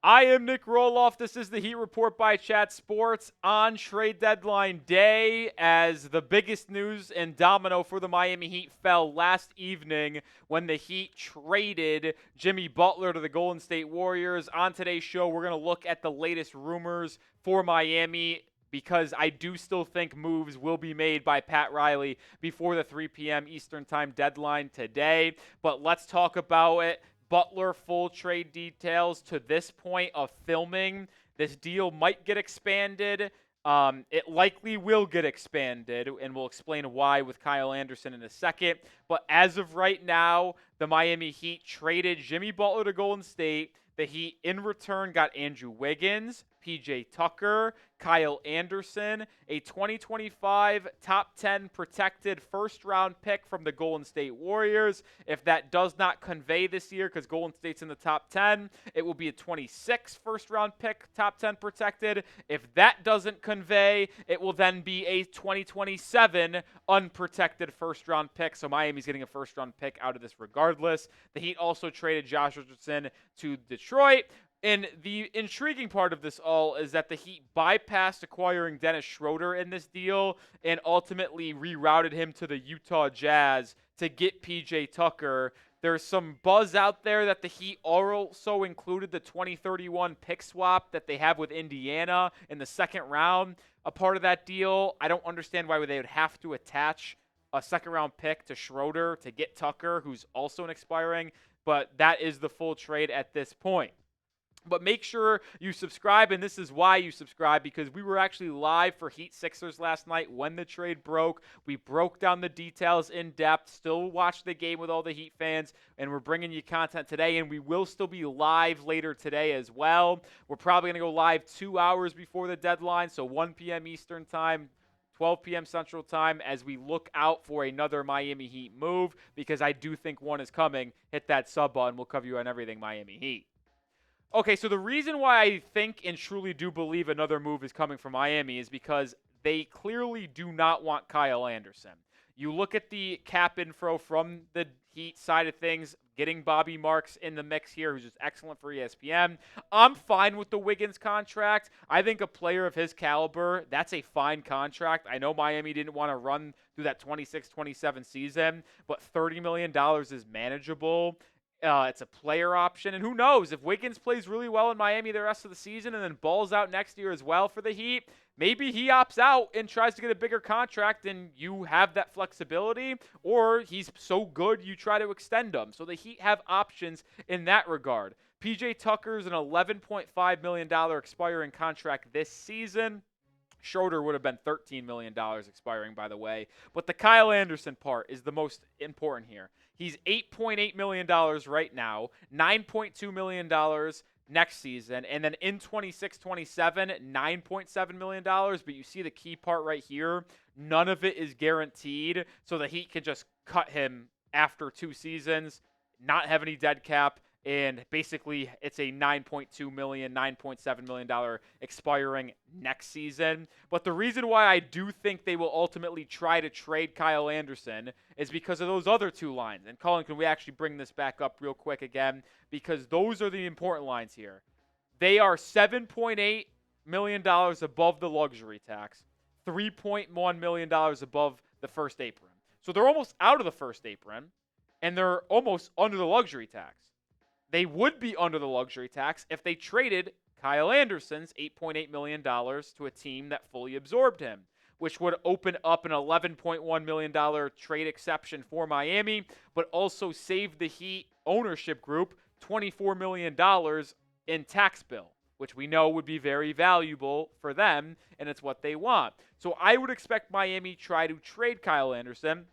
I am Nic Rohloff. This is the Heat Report by Chat Sports on trade deadline day, as the biggest news and domino for the Miami Heat fell last evening when the Heat traded Jimmy Butler to the Golden State Warriors. On today's show, we're going to look at the latest rumors for Miami, because I do still think moves will be made by Pat Riley before the 3 p.m. Eastern Time deadline today. But let's talk about it. Butler full trade details to this point of filming. This deal might get expanded. It likely will get expanded, and we'll explain why with Kyle Anderson in a second. But as of right now, the Miami Heat traded Jimmy Butler to Golden State. The Heat, in return, got Andrew Wiggins, PJ Tucker, Kyle Anderson, a 2025 top 10 protected first-round pick from the Golden State Warriors. If that does not convey this year, because Golden State's in the top 10, it will be a 26 first-round pick, top 10 protected. If that doesn't convey, it will then be a 2027 unprotected first-round pick. So Miami's getting a first-round pick out of this regardless. The Heat also traded Josh Richardson to Detroit. And the intriguing part of this all is that the Heat bypassed acquiring Dennis Schroeder in this deal and ultimately rerouted him to the Utah Jazz to get PJ Tucker. There's some buzz out there that the Heat also included the 2031 pick swap that they have with Indiana in the second round, a part of that deal. I don't understand why they would have to attach a second-round pick to Schroeder to get Tucker, who's also an expiring, but that is the full trade at this point. But make sure you subscribe, and this is why you subscribe, because we were actually live for Heat Sixers last night when the trade broke. We broke down the details in depth, still watch the game with all the Heat fans, and we're bringing you content today, and we will still be live later today as well. We're probably going to go live 2 hours before the deadline, so 1 p.m. Eastern Time, 12 p.m. Central Time, as we look out for another Miami Heat move, because I do think one is coming. Hit that sub button. We'll cover you on everything Miami Heat. Okay, so the reason why I think and truly do believe another move is coming from Miami is because they clearly do not want Kyle Anderson. You look at the cap info from the Heat side of things, getting Bobby Marks in the mix here, who's just excellent for ESPN. I'm fine with the Wiggins contract. I think a player of his caliber, that's a fine contract. I know Miami didn't want to run through that 26-27 season, but $30 million is manageable. It's a player option, and who knows, if Wiggins plays really well in Miami the rest of the season and then balls out next year as well for the Heat, maybe he opts out and tries to get a bigger contract and you have that flexibility, or he's so good you try to extend him. So the Heat have options in that regard. PJ Tucker's an $11.5 million expiring contract this season. Schroeder would have been $13 million expiring, by the way. But the Kyle Anderson part is the most important here. He's $8.8 million right now, $9.2 million next season, and then in 26-27, $9.7 million. But you see the key part right here. None of it is guaranteed, so the Heat can just cut him after 2 seasons, not have any dead cap, and basically it's a $9.2 million, $9.7 million expiring next season. But the reason why I do think they will ultimately try to trade Kyle Anderson is because of those other 2 lines. And Colin, can we actually bring this back up real quick again? Because those are the important lines here. They are $7.8 million above the luxury tax, $3.1 million above the first apron. So they're almost out of the first apron, and they're almost under the luxury tax. They would be under the luxury tax if they traded Kyle Anderson's $8.8 million to a team that fully absorbed him, which would open up an $11.1 million trade exception for Miami, but also save the Heat ownership group $24 million in tax bill, which we know would be very valuable for them, and it's what they want. So I would expect Miami try to trade Kyle Anderson.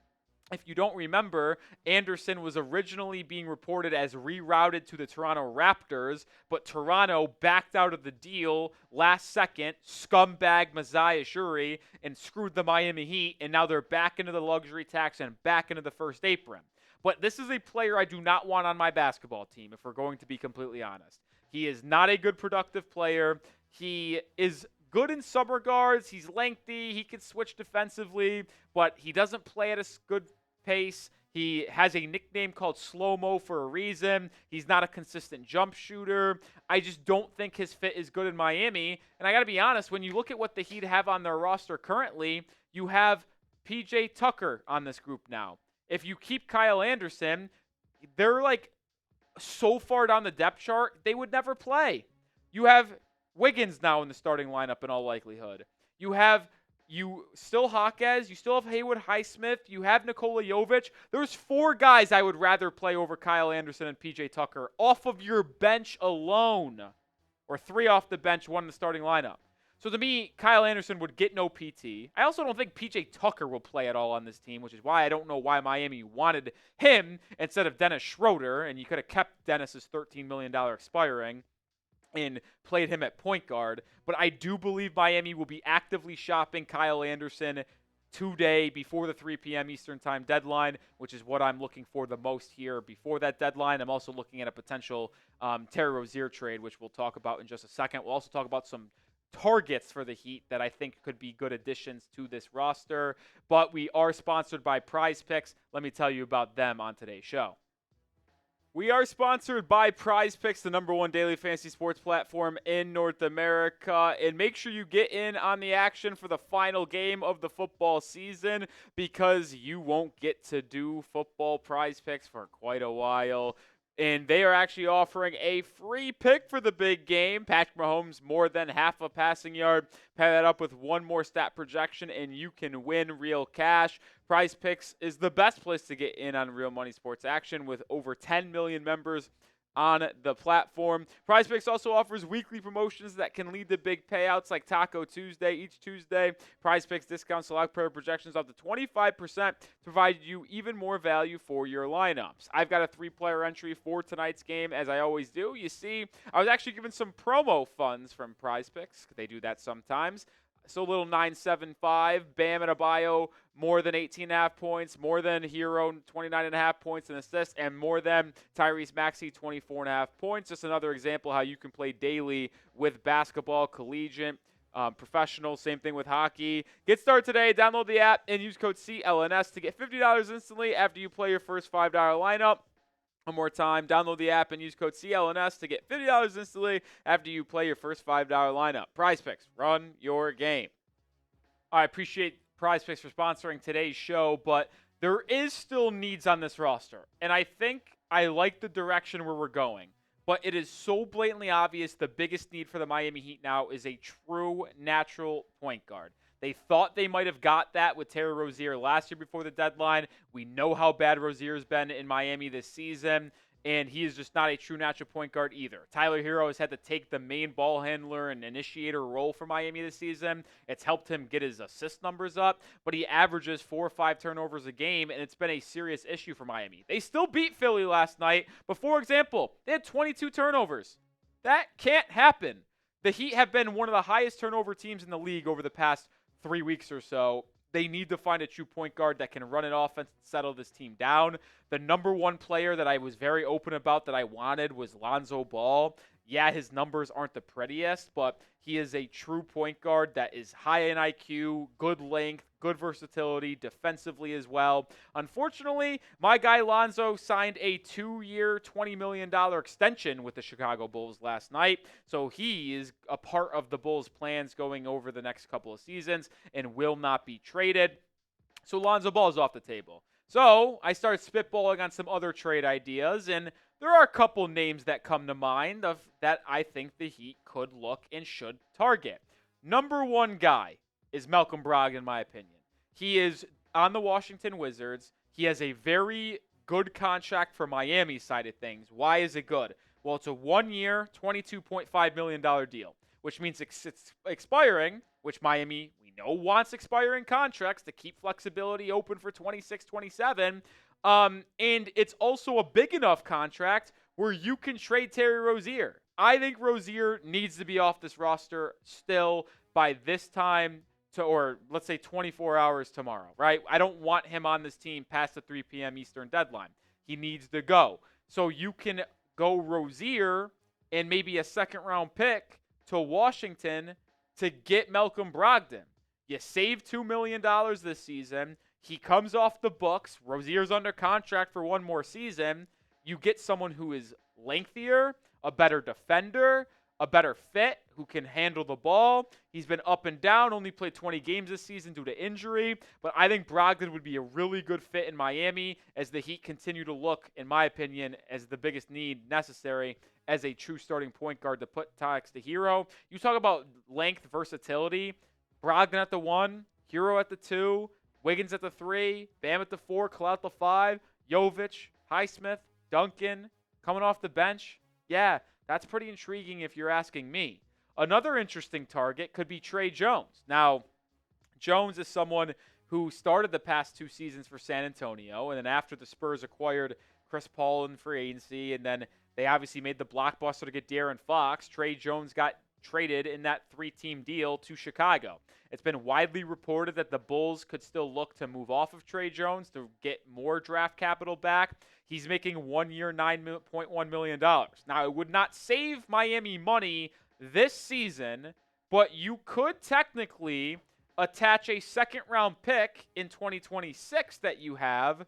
If you don't remember, Anderson was originally being reported as rerouted to the Toronto Raptors, but Toronto backed out of the deal last second, scumbag Masai Ujiri, and screwed the Miami Heat, and now they're back into the luxury tax and back into the first apron. But this is a player I do not want on my basketball team, if we're going to be completely honest. He is not a good productive player. He is good in some regards. He's lengthy. He can switch defensively, but he doesn't play at a good pace. He has a nickname called Slow-Mo for a reason. He's not a consistent jump shooter. I just don't think his fit is good in Miami. And I got to be honest, when you look at what the Heat have on their roster currently, you have PJ Tucker on this group now. If you keep Kyle Anderson, they're like so far down the depth chart, they would never play. You have Wiggins now in the starting lineup in all likelihood. You still Hawkes, you still have Haywood Highsmith, you have Nikola Jovic. There's 4 guys I would rather play over Kyle Anderson and PJ Tucker off of your bench alone. Or 3 off the bench, 1 in the starting lineup. So to me, Kyle Anderson would get no PT. I also don't think PJ Tucker will play at all on this team, which is why I don't know why Miami wanted him instead of Dennis Schroeder, and you could have kept Dennis's $13 million expiring and played him at point guard. But I do believe Miami will be actively shopping Kyle Anderson today before the 3 p.m. Eastern time deadline, which is what I'm looking for the most here before that deadline. I'm also looking at a potential Terry Rozier trade, which we'll talk about in just a second. We'll also talk about some targets for the Heat that I think could be good additions to this roster. But we are sponsored by PrizePicks. Let me tell you about them on today's show. We are sponsored by PrizePicks, the #1 daily fantasy sports platform in North America. And make sure you get in on the action for the final game of the football season because you won't get to do football PrizePicks for quite a while. And they are actually offering a free pick for the big game. Patrick Mahomes more than half a passing yard. Pair that up with one more stat projection, and you can win real cash. PrizePicks is the best place to get in on real money sports action with over 10 million members on the platform. PrizePicks also offers weekly promotions that can lead to big payouts like Taco Tuesday each Tuesday. PrizePicks discount select player projections up to 25% to provide you even more value for your lineups. I've got a 3-player entry for tonight's game, as I always do. You see, I was actually given some promo funds from PrizePicks. They do that sometimes. So little 975, Bam Adebayo, more than 18.5 points, more than Herro, 29.5 points and assists, and more than Tyrese Maxey, 24.5 points. Just another example how you can play daily with basketball, collegiate, professional, same thing with hockey. Get started today, download the app, and use code CLNS to get $50 instantly after you play your first $5 lineup. One more time, download the app and use code CLNS to get $50 instantly after you play your first $5 lineup. PrizePicks, run your game. I appreciate PrizePicks for sponsoring today's show, but there is still needs on this roster. And I think I like the direction where we're going. But it is so blatantly obvious the biggest need for the Miami Heat now is a true natural point guard. They thought they might have got that with Terry Rozier last year before the deadline. We know how bad Rozier's been in Miami this season, and he is just not a true natural point guard either. Tyler Herro has had to take the main ball handler and initiator role for Miami this season. It's helped him get his assist numbers up, but he averages 4 or 5 turnovers a game, and it's been a serious issue for Miami. They still beat Philly last night, but for example, they had 22 turnovers. That can't happen. The Heat have been one of the highest turnover teams in the league over the past 3 weeks or so. They need to find a true point guard that can run an offense and settle this team down. The #1 player that I was very open about that I wanted was Lonzo Ball. Yeah, his numbers aren't the prettiest, but he is a true point guard that is high in IQ, good length, good versatility, defensively as well. Unfortunately, my guy Lonzo signed a 2-year, $20 million extension with the Chicago Bulls last night, so he is a part of the Bulls' plans going over the next couple of seasons and will not be traded. So Lonzo Ball is off the table. So I started spitballing on some other trade ideas, and there are a couple names that come to mind of that I think the Heat could look and should target. #1 guy is Malcolm Brogdon, in my opinion. He is on the Washington Wizards. He has a very good contract for Miami's side of things. Why is it good? Well, it's a 1-year, $22.5 million deal, which means it's expiring, which Miami, we know, wants expiring contracts to keep flexibility open for 26, 27. And it's also a big enough contract where you can trade Terry Rozier. I think Rozier needs to be off this roster still by this time or let's say 24 hours tomorrow, right? I don't want him on this team past the 3 p.m. Eastern deadline. He needs to go. So you can go Rozier and maybe a second-round pick to Washington to get Malcolm Brogdon. You save $2 million this season. He comes off the books. Rozier's under contract for one more season. You get someone who is lengthier, a better defender, a better fit, who can handle the ball. He's been up and down, only played 20 games this season due to injury, but I think Brogdon would be a really good fit in Miami as the Heat continue to look, in my opinion, as the biggest need necessary as a true starting point guard to put next to Herro. You talk about length, versatility. Brogdon at the 1, Herro at the 2, Wiggins at the 3, Bam at the 4, Clout at the 5, Jovic, Highsmith, Duncan coming off the bench. Yeah, that's pretty intriguing if you're asking me. Another interesting target could be Tre Jones. Now, Jones is someone who started the past 2 seasons for San Antonio, and then after the Spurs acquired Chris Paul in free agency, and then they obviously made the blockbuster to get De'Aaron Fox, Tre Jones got traded in that 3-team deal to Chicago. It's been widely reported that the Bulls could still look to move off of Tre Jones to get more draft capital back. He's making 1 year, $9.1 million. Now, it would not save Miami money this season, but you could technically attach a second-round pick in 2026 that you have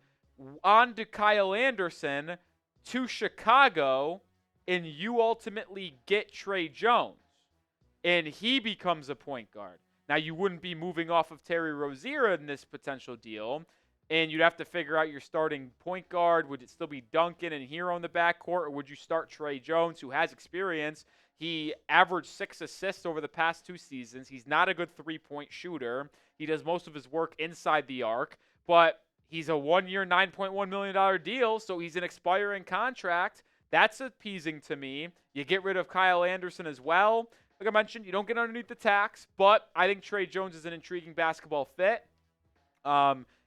onto Kyle Anderson to Chicago, and you ultimately get Tre Jones, and he becomes a point guard. Now, you wouldn't be moving off of Terry Rozier in this potential deal, and you'd have to figure out your starting point guard. Would it still be Duncan and Herro in the backcourt, or would you start Tre Jones, who has experience? He averaged 6 assists over the past 2 seasons. He's not a good three-point shooter. He does most of his work inside the arc, but he's a 1 year, $9.1 million deal, so he's an expiring contract. That's appeasing to me. You get rid of Kyle Anderson as well. Like I mentioned, you don't get underneath the tax, but I think Tre Jones is an intriguing basketball fit.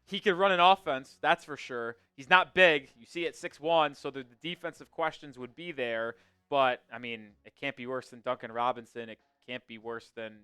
He could run an offense, that's for sure. He's not big. You see at 6'1", so the defensive questions would be there. But, I mean, it can't be worse than Duncan Robinson. It can't be worse than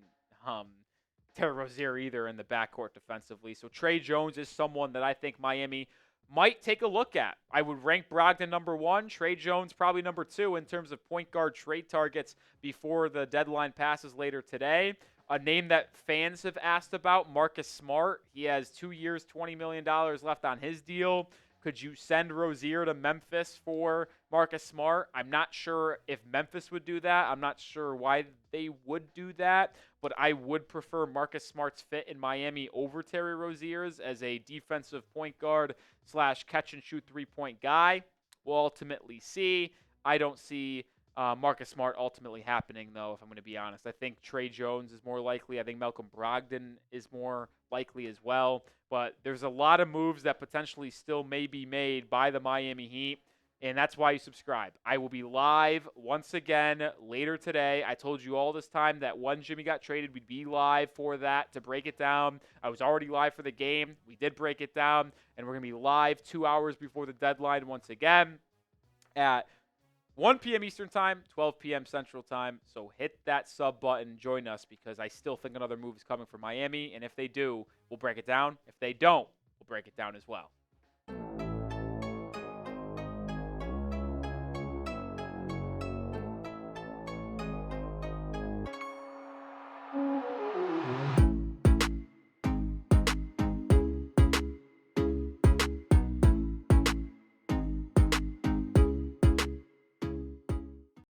Terry Rozier either in the backcourt defensively. So Tre Jones is someone that I think Miami might take a look at. I would rank Brogdon number 1, Tre Jones probably number 2 in terms of point guard trade targets before the deadline passes later today. A name that fans have asked about, Marcus Smart. He has 2 years, $20 million left on his deal. Could you send Rozier to Memphis for Marcus Smart? I'm not sure if Memphis would do that. I'm not sure why they would do that, but I would prefer Marcus Smart's fit in Miami over Terry Rozier's as a defensive point guard / catch and shoot 3-point guy. We'll ultimately see. I don't see Marcus Smart ultimately happening, though, if I'm going to be honest. I think Tre Jones is more likely. I think Malcolm Brogdon is more likely as well. But there's a lot of moves that potentially still may be made by the Miami Heat, and that's why you subscribe. I will be live once again later today. I told you all this time that when Jimmy got traded, we'd be live for that to break it down. I was already live for the game. We did break it down, and we're going to be live 2 hours before the deadline once again at 1 p.m. Eastern Time, 12 p.m. Central Time. So hit that sub button, join us, because I still think another move is coming for Miami. And if they do, we'll break it down. If they don't, we'll break it down as well.